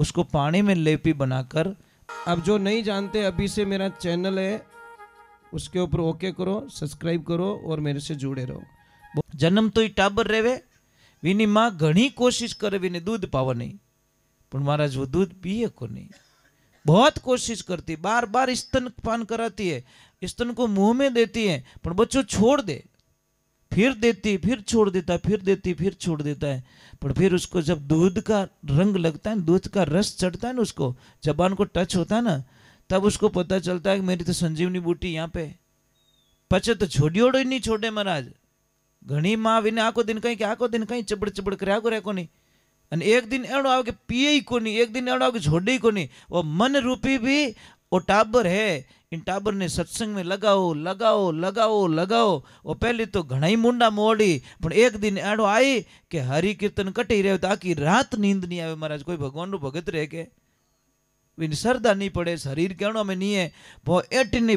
उसको पानी में लेपी बनाकर। अब जो नहीं जानते, अभी से मेरा चैनल है, उसके ऊपर ओके करो, सब्सक्राइब करो और मेरे से जुड़े रहो। जन्म तो ही टाबर रेवे, विनी माँ घनी कोशिश करे विने दूध पावा नहीं, पर महाराज वो दूध पिए को नहीं। बहुत कोशिश करती, बार बार स्तनपान कराती है, स्तन को मुंह में देती है, पर बच्चों छोड़ दे, फिर देती, फिर छोड़ देता है, फिर देती, फिर छोड़ देता है। पर फिर उसको जब दूध का रंग लगता है, दूध का रस चढ़ता है ना, उसको जबान को टच होता है ना, तब उसको पता चलता है कि मेरी तो संजीवनी बूटी यहाँ पे। पचे तो छोड़ियोड़ो ही नहीं छोड़े महाराज। घनी माँ विने आखो दिन कहीं, आखो दिन कहीं चबड़ चबड़ कर को नहीं, અને एक दिन एड़ो आओ कि पिए ही कोनी, एक दिन एड़ो आओ कि छोड़े ही कोनी। वो मन रूपी भी वो टाबर है, इन टाबर ने सत्संग में लगाओ लगाओ लगाओ लगाओ। वो पहले तो घना ही मुंडा मोड़ी, पर एक दिन एड़ो आई कि हरि कीर्तन कटी रहे तो आखी रात नींद नहीं आवे। महाराज कोई भगवान नु भगत रहे के विनी सरदा नहीं पड़े, शरीर कहणो में नहीं है, वो एटीने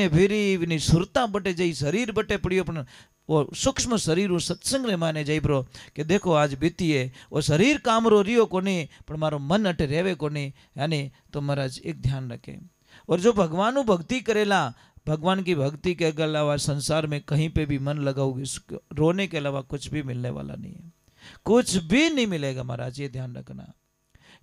भीरी विनी सुरता बटे जई, शरीर बटे पड़ियो, पण वो सूक्ष्म शरीर वो सत्संग ने माने जाई ब्रो कि देखो आज बीती है, वो शरीर काम रो रियो कोनी, पर मारो मन अटे रेवे कोनी। यानी तो महाराज एक ध्यान रखे। और जो भगवान भक्ति करेला, भगवान की भक्ति के अलावा संसार में कहीं पे भी मन लगाओगे, रोने के अलावा कुछ भी मिलने वाला नहीं है, कुछ भी नहीं मिलेगा महाराज, ये ध्यान रखना।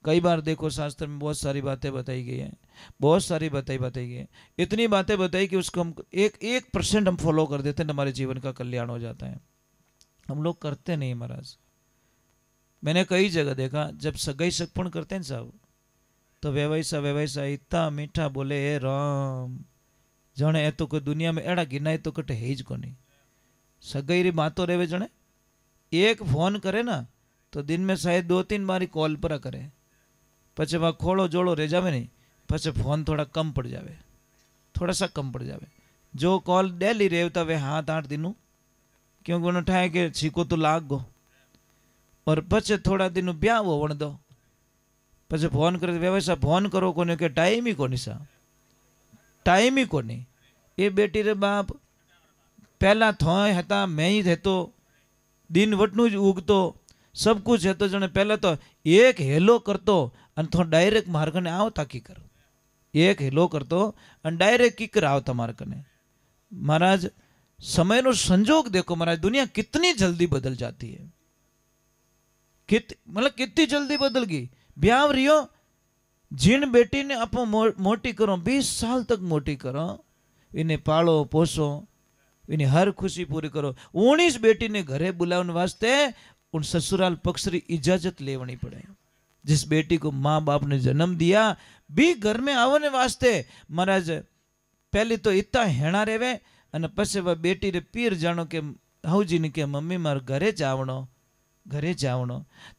कई बार देखो शास्त्र में बहुत सारी बातें बताई गई हैं, बहुत सारी बताई गई है, इतनी बातें बताई कि उसको हम 1% हम फॉलो कर देते हैं, हमारे जीवन का कल्याण हो जाता है। हम लोग करते नहीं महाराज। मैंने कई जगह देखा, जब सगाई सगपण करते हैं साहब, तो व्यवसा इतना मीठा बोले, हे राम जने ए तो कोई दुनिया में एड़ा गिनाय तो कटे है ज को नहीं। सगाई री बातो रेवे, जने एक फोन करे ना तो दिन में शायद 2-3 बारी कॉल पर करे, पचे वहाँ खोड़ो जोड़ो रह जावे नहीं, पचे फोन थोड़ा कम पड़ जावे, थोड़ा सा कम पड़ जावे। जो कॉल डेली रेवता वे 7-8 दिनों, क्योंकि उन्होंने ठाए कि छीको तो लाग गो, और पचे थोड़ा दिनों ब्याह वो वण दो, पचे फोन करे व्यवसा फोन करो कोने के टाइम ही कोनी सा, टाइम ही कोनी। ये बेटी रे बाप पहला थोय हता, मैं ही थे तो दिन वटनु ज उगतो, सब कुछ है तो जने पहले तो एक हेलो करतो अन थो डायरेक्ट मार कने आवता की कर, एक हेलो करतो अन डायरेक्ट की कर आवता मार कने। महाराज समय नो संजोग देखो महाराज, दुनिया कितनी जल्दी बदल जाती है, मतलब कितनी जल्दी बदल गई। ब्याह रियो, जिन बेटी ने आप मोटी करो, 20 साल तक मोटी करो, इन्हें पालो पोसो, इन्हें हर खुशी पूरी करो, 19 बेटी ने घरे बुलाने वास्ते उन ससुराल पक्ष की इजाजत लेवनी पड़े। जिस बेटी को माँ बाप ने जन्म दिया भी घर में आवने वास्ते महाराज पहले तो इतना हेणा रेवे, अने पछे वह बेटी रे पीर जानो के हाउजी ने के मम्मी मार घरे जावणो,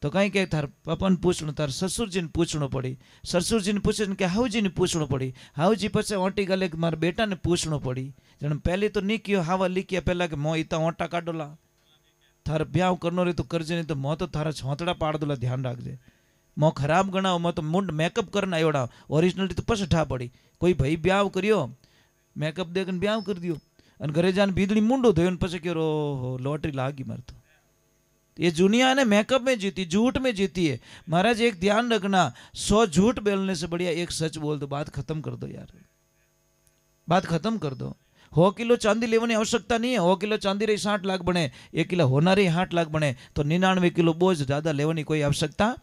तो कहीं के थार पपन पूछणो, तार ससुर जी ने पूछणो पड़ी, ससुर जी ने पूछे के हाउजी ने पूछणो पड़ी, हाउजी पछे ओटी गले मार बेटा ने पूछणो पड़ी। जण पहले तो नहीं कियो हावा लिखिया पहला के मो इता ओटा काढोला, थार ब्याह करनो रे तो करजे, नहीं तो मो तो थारा छोतड़ा पाड़ दोला, ध्यान रखजे। मो खराब गणाओ, मो तो मुंड मेकअप करना आयोड़ा, ओरिजिनल तो पछ ठा पड़ी। कोई भाई ब्याह करियो, मेकअप देकर ब्याह कर दियो, अन घरे जान बीदड़ी मुंडो धोयो, पछे के रो लॉटरी लागी मार तो। ये दुनिया ने मेकअप में जीती, झूठ में जीती है महाराज। एक ध्यान रखना, 100 झूठ बोलने से बढ़िया एक सच बोल दो, बात खत्म कर दो यार, बात खत्म कर दो। 100 किलो चांदी लेने आवश्यकता नहीं है, 100 किलो चांदी रही 60 लाख बने, 1 किलो होना रही 60 लाख बने, तो 99 किलो बोझ ज्यादा लेने कोई आवश्यकता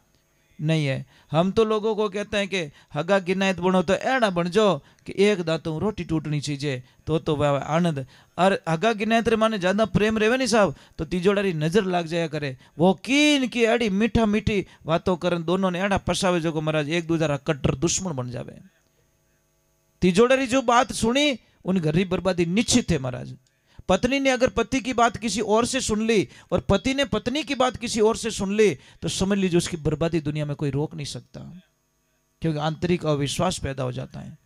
नहीं है। हम तो लोगों को कहते हैं कि हगा गिनायत बनो तो एड़ा बन जाओ कि एक दांतों रोटी टूटनी चाहिए तो वह आनंद। और हगा गिनायत रे माने ज्यादा प्रेम रेवे नहीं साहब, तो तीजोड़ारी नजर लाग जाया करे, वो कीन की एड़ी मीठा मीठी बातों करन, दोनों ने एड़ा पसावे जो को महाराज एक दूसरा कट्टर दुश्मन बन जावे। तीजोड़ारी जो बात सुनी उन घर की बर्बादी निश्चित है महाराज। पत्नी ने अगर पति की बात किसी और से सुन ली और पति ने पत्नी की बात किसी और से सुन ली, तो समझ लीजिए उसकी बर्बादी दुनिया में कोई रोक नहीं सकता, क्योंकि आंतरिक अविश्वास पैदा हो जाता है,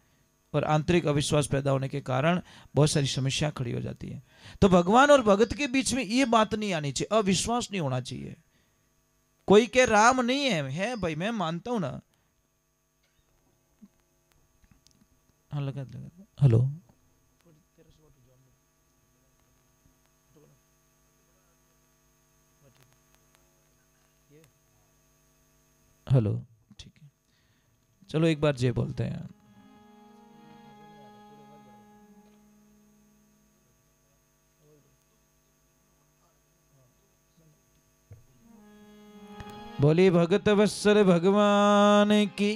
और आंतरिक अविश्वास पैदा होने के कारण बहुत सारी समस्या खड़ी हो जाती है। तो भगवान और भगत के बीच में ये बात नहीं आनी चाहिए, अविश्वास नहीं होना चाहिए। कोई के राम नहीं है भाई, मैं मानता हूं ना। हाँ लगा हेलो, हेलो ठीक चलो एक बार जय बोलते हैं। बोली भगत वत्सल भगवान की,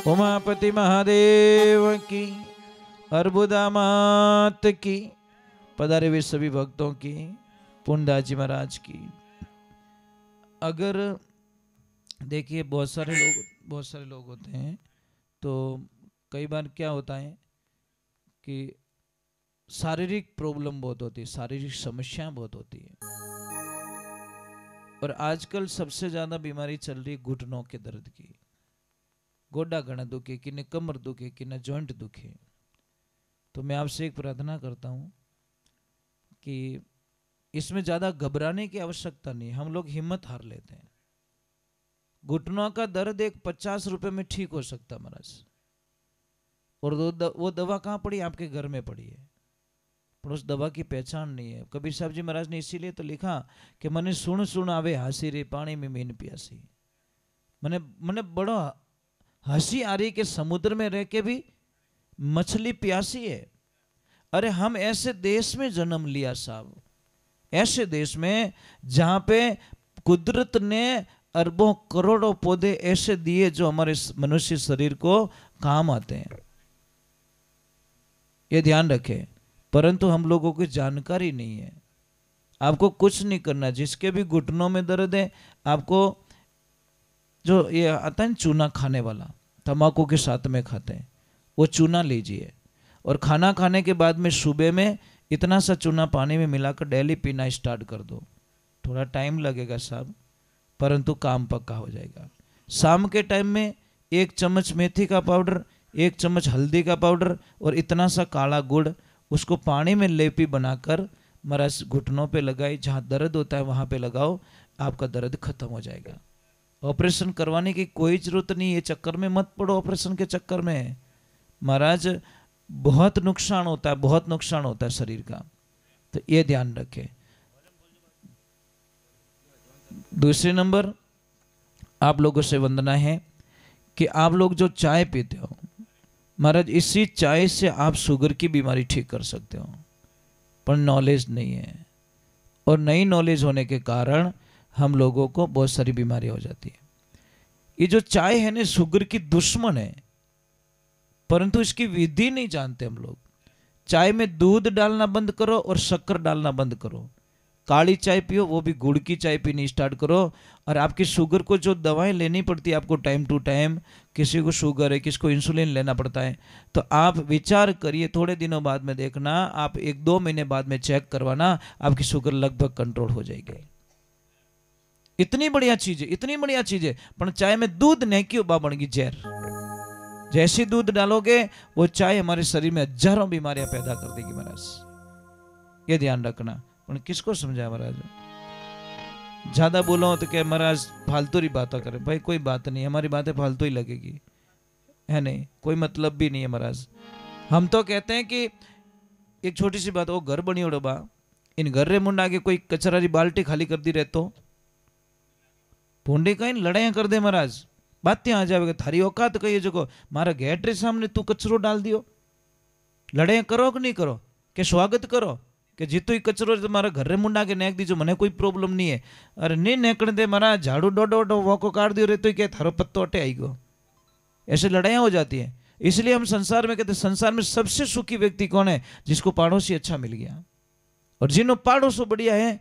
उमापति महादेव की, अर्बुदा मात की, पधारे हुए सभी भक्तों की, पूर्णदास जी महाराज की। अगर देखिए बहुत सारे लोग होते हैं, तो कई बार क्या होता है कि शारीरिक प्रॉब्लम बहुत होती है, शारीरिक समस्याएं बहुत होती है। और आजकल सबसे ज्यादा बीमारी चल रही है घुटनों के दर्द की। गोडा घना दुखे, किन्हें कमर दुखे, किन्हें जॉइंट दुखे। तो मैं आपसे एक प्रार्थना करता हूं कि इसमें ज्यादा घबराने की आवश्यकता नहीं। हम लोग हिम्मत हार लेते हैं। घुटनों का दर्द एक 50 रुपए में ठीक हो सकता महाराज। और वो दवा कहाँ पड़ी? आपके घर में पड़ी है, पर उस दवा की पहचान नहीं है। कबीर साहब जी महाराज ने इसीलिए तो लिखा कि मने सुन सुन आवे हासी रे, पानी में मीन प्यासी। मने बड़ो हंसी आ रही कि समुद्र में रह के भी मछली प्यासी है। अरे हम ऐसे देश में जन्म लिया साहब, ऐसे देश में जहां पे कुदरत ने अरबों करोड़ों पौधे ऐसे दिए जो हमारे मनुष्य शरीर को काम आते हैं, ये ध्यान रखें। परंतु हम लोगों को जानकारी नहीं है। आपको कुछ नहीं करना, जिसके भी घुटनों में दर्द है, आपको जो ये आता है चूना खाने वाला, तंबाकू के साथ में खाते हैं, वो चूना लीजिए और खाना खाने के बाद में सुबह में इतना सा चूना पानी में मिलाकर डेली पीना स्टार्ट कर दो। थोड़ा टाइम लगेगा साहब, परंतु काम पक्का हो जाएगा। शाम के टाइम में 1 चम्मच मेथी का पाउडर, 1 चम्मच हल्दी का पाउडर और इतना सा काला गुड़, उसको पानी में लेपी बनाकर महाराज घुटनों पे लगाई, जहाँ दर्द होता है वहाँ पे लगाओ, आपका दर्द खत्म हो जाएगा। ऑपरेशन करवाने की कोई जरूरत नहीं, ये चक्कर में मत पड़ो। ऑपरेशन के चक्कर में महाराज बहुत नुकसान होता है, बहुत नुकसान होता है शरीर का, तो ये ध्यान रखें। दूसरे नंबर, आप लोगों से वंदना है कि आप लोग जो चाय पीते हो महाराज, इसी चाय से आप शुगर की बीमारी ठीक कर सकते हो, पर नॉलेज नहीं है। और नई नॉलेज होने के कारण हम लोगों को बहुत सारी बीमारी हो जाती है। ये जो चाय है ना, शुगर की दुश्मन है, परंतु इसकी विधि नहीं जानते हम लोग। चाय में दूध डालना बंद करो और शक्कर डालना बंद करो। काली चाय पियो, वो भी गुड़ की चाय पीनी स्टार्ट करो। और आपकी शुगर को जो दवाएं लेनी पड़ती है आपको टाइम टू टाइम, किसी को शुगर है, किसी को इंसुलिन लेना पड़ता है, तो आप विचार करिए, थोड़े दिनों बाद में देखना, आप 1-2 महीने बाद में चेक करवाना, आपकी शुगर लगभग कंट्रोल हो जाएगी। इतनी बढ़िया चीज है, इतनी बढ़िया चीज है। पर चाय में दूध नहीं क्यों बा बन गई जहर। जैसे दूध डालोगे वो चाय हमारे शरीर में हजारों बीमारियां पैदा कर देगी महाराज, ये ध्यान रखना। पर किसको समझाया महाराज? ज्यादा बोलो तो क्या महाराज फालतू ही बातें करें। भाई कोई बात नहीं, हमारी बातें फालतू ही लगेगी, है नहीं, कोई मतलब भी नहीं है महाराज। हम तो कहते हैं कि एक छोटी सी बात, वो घर बनी ओढ़ो बा, इन घर रे मुंडा के कोई कचरा री बाल्टी खाली कर दी रहतो भूंडी कहीं लड़ाइया कर दे महाराज, बात ત્યાં आ जाएगा। थारी औकात कही जो मारा गेट रे सामने तू कचरो डाल दियो, लड़ाइया करो कि नहीं करो, के स्वागत करो कि जीतो ही कचरो तुम्हारा घर रे मुंडा के नेक दीजो, मने कोई प्रॉब्लम नहीं है। अरे नहीं नेकड़ दे मारा झाड़ू डोडो वोको काट दियो रे तो क्या थारो पत्तो अटे आई गो। ऐसे लड़ाइयाँ हो जाती है। इसलिए हम संसार में कहते हैं संसार में सबसे सुखी व्यक्ति कौन है? जिसको पड़ोसी अच्छा मिल गया। और जिन्हों पड़ोसो बढ़िया है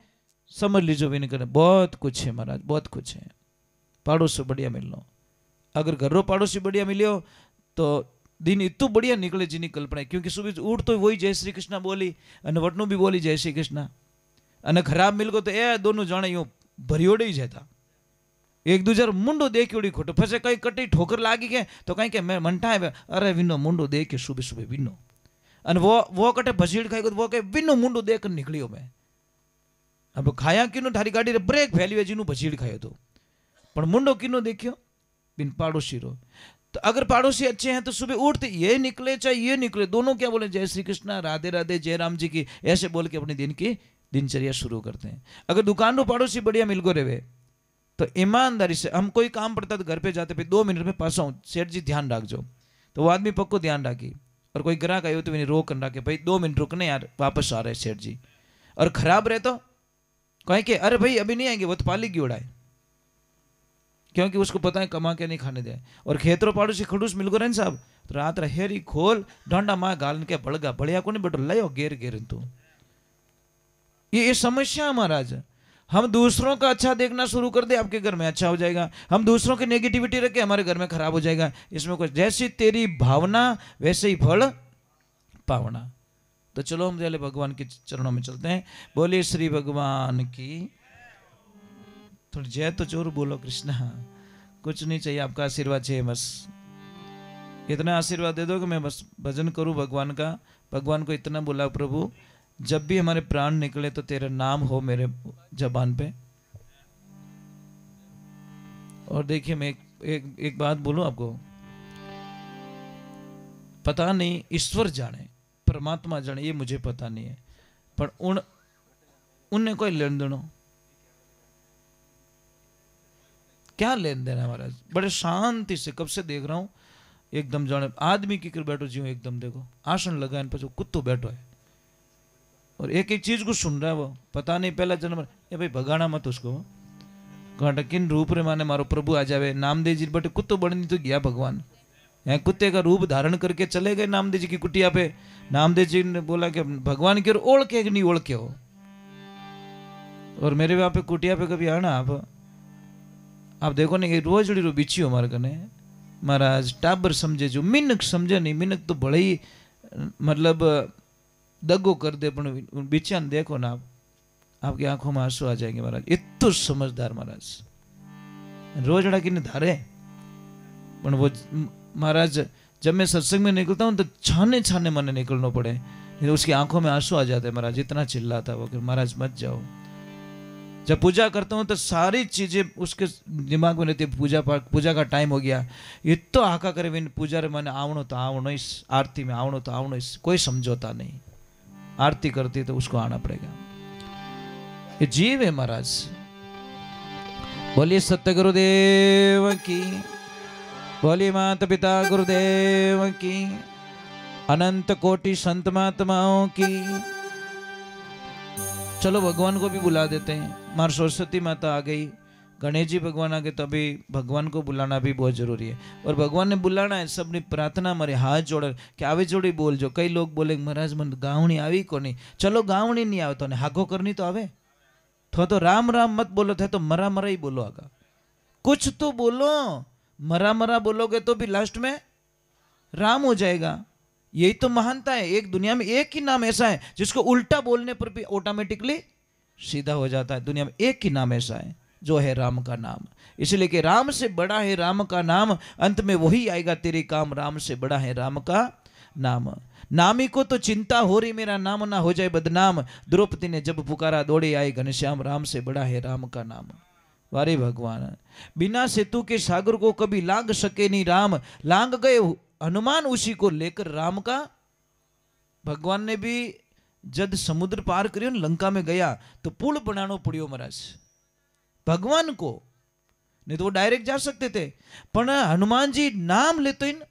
समझ लीजिए भी नहीं करें, बहुत कुछ है महाराज, बहुत कुछ है। पड़ोसो बढ़िया मिल लो, अगर घरों पड़ोसी बढ़िया मिलो तो दिन इतू बढ़िया निकले जिनी कल्पना है। क्योंकि सुबह उठ तो वही जय श्री कृष्ण बोली और वटनू भी बोली जय श्री कृष्ण, અને खराब मिल गो तो ए दोनों जाने यूं भरियोड़े ही जाता, एक दूसरे मुंडो देखी खोटो फसे कहीं कटी ठोकर लागी के तो कहीं के मैं मनता है अरे विनो मुंडो देख के सुबह सुबह विनो, અને वो कटे भसीड़ खाई वो कहे विनो मुंडो देख निकलियो मैं। अब खाया किनो थारी गाड़ी रे ब्रेक फैली जीनू भसीड़ खायो तो, पर मुंडो किनो देखियो बिन पड़ोसी रो। तो अगर पड़ोसी अच्छे हैं तो सुबह उठते ये निकले चाहे ये निकले, दोनों क्या बोले जय श्री कृष्णा राधे राधे जय राम जी की, ऐसे बोल के अपने दिन की दिनचर्या शुरू करते हैं। अगर दुकान रो पड़ोसी बढ़िया मिल गो रेवे तो ईमानदारी से हम कोई काम पड़ता तो घर पे जाते, फिर 2 मिनट में पास आऊँ, सेठ जी ध्यान रखो, तो वो आदमी पक्को ध्यान रखी। और कोई ग्राहक आयो तो मैंने रोक कर रखे, भाई 2 मिनट रुकने यार, वापस आ रहे सेठ जी। और खराब रहे तो कहें कि अरे भाई अभी नहीं आएंगे, वो तो पाली की उड़ाए, क्योंकि उसको पता है कमा के नहीं खाने दे। और खेतरों पाड़ू से खड़ूस मिल गो रहे साहब, तो रात हेरी खोल डंडा माँ गाल के बड़गा बढ़िया को नहीं बेटो लयो घेर घेर तू। ये समस्या महाराज, हम दूसरों का अच्छा देखना शुरू कर दे, आपके घर में अच्छा हो जाएगा। हम दूसरों की नेगेटिविटी रखे, हमारे घर में खराब हो जाएगा। इसमें कुछ, जैसी तेरी भावना वैसे ही फल पावना। तो चलो हम पहले भगवान के चरणों में चलते हैं। बोलिए श्री भगवान की। थोड़ी जय तो जोर बोलो कृष्णा। कुछ नहीं चाहिए, आपका आशीर्वाद चाहिए बस। इतना आशीर्वाद दे दो कि मैं बस भजन करूं भगवान का। भगवान को इतना बोला, प्रभु जब भी हमारे प्राण निकले तो तेरा नाम हो मेरे जबान पे। और देखिए मैं एक बात बोलूं आपको, पता नहीं ईश्वर जाने परमात्मा जाने, ये मुझे पता नहीं है, पर उनने कोई लेन देनो, क्या लेन देना है महाराज। बड़े शांति से कब से देख रहा हूं, एकदम जाने आदमी की कर बैठो जी, एकदम देखो आसन लगा इन पर कुत्तो बैठो है और एक एक चीज को सुन रहा है वो। पता नहीं पहला जन्म, ए भाई भगाना मत उसको, कहता किन रूप रे माने मारो प्रभु आ जावे। नामदेव जी बटे कुत्तो बनी तो गया भगवान, यहाँ कुत्ते का रूप धारण करके चले गए नामदेव जी की कुटिया पे। नामदेव जी ने बोला कि भगवान की ओर ओढ़ के नहीं ओढ़ के हो। और मेरे वहां पे कुटिया पे कभी आना आप देखो नहीं, रोजड़ी रो बिछी हो हमारे कने महाराज। टाबर समझे जो, मिनक समझे नहीं, मिनक तो बड़े ही मतलब दगो कर दे, पर बिछिया देखो ना आप, आपकी आंखों में आंसू आ जाएंगे महाराज। इतना समझदार महाराज, रोजड़ा की धारे। पर वो महाराज जब मैं सत्संग में निकलता हूँ तो छाने छाने मन निकलना पड़े, तो उसकी आंखों में आंसू आ जाते हैं महाराज। इतना चिल्लाता वो कि महाराज मत जाओ। जब पूजा करता हूँ तो सारी चीजें उसके दिमाग में रहती है, पूजा का टाइम हो गया, ये तो हाका करे विन पूजा रे मैंने आवणो तो आवणो, इस आरती में आवणो तो आवणो, इस कोई समझौता नहीं। आरती करती तो उसको आना पड़ेगा, ये जीव है महाराज। बोलिए सत्य गुरुदेव की, बोलिए माता पिता गुरुदेव की, अनंत कोटि संत महात्माओं की। चलो भगवान को भी बुला देते हैं। मार सरस्वती माता आ गई, गणेश जी भगवान आ गए, तो अभी भगवान को बुलाना भी बहुत जरूरी है। और भगवान ने बुलाना है, सबने प्रार्थना मारे हाथ जोड़े कि आवे जोड़ी बोल जो। कई लोग बोले महाराज मन गावणी आई को नहीं, चलो गावणी नहीं आवे तो हागो करनी तो आवे, तो राम राम मत बोलो थे तो मरा मरा ही बोलो। आगा कुछ तो बोलो, मरा मरा बोलोगे तो भी लास्ट में राम हो जाएगा। यही तो महानता है। एक दुनिया में एक ही नाम ऐसा है जिसको उल्टा बोलने पर भी ऑटोमेटिकली सीधा हो जाता है। दुनिया में एक ही नाम ऐसा है जो है राम का नाम। इसलिए कि राम से बड़ा है राम का नाम, अंत में वही आएगा तेरे काम, राम से बड़ा है राम का नाम। नामी को तो चिंता हो रही मेरा नाम ना हो जाए बदनाम, द्रौपदी ने जब पुकारा दौड़े आए घनश्याम, राम से बड़ा है राम का नाम। वारे भगवान, बिना सेतु के सागर को कभी लांग सके नहीं राम, लांग गए हनुमान उसी को लेकर राम का। भगवान ने भी जब समुद्र पार करियो लंका में गया तो पुल बनाना पड़ियो महाराज भगवान को, नहीं तो वो डायरेक्ट जा सकते थे। पर हनुमान जी नाम लेते इन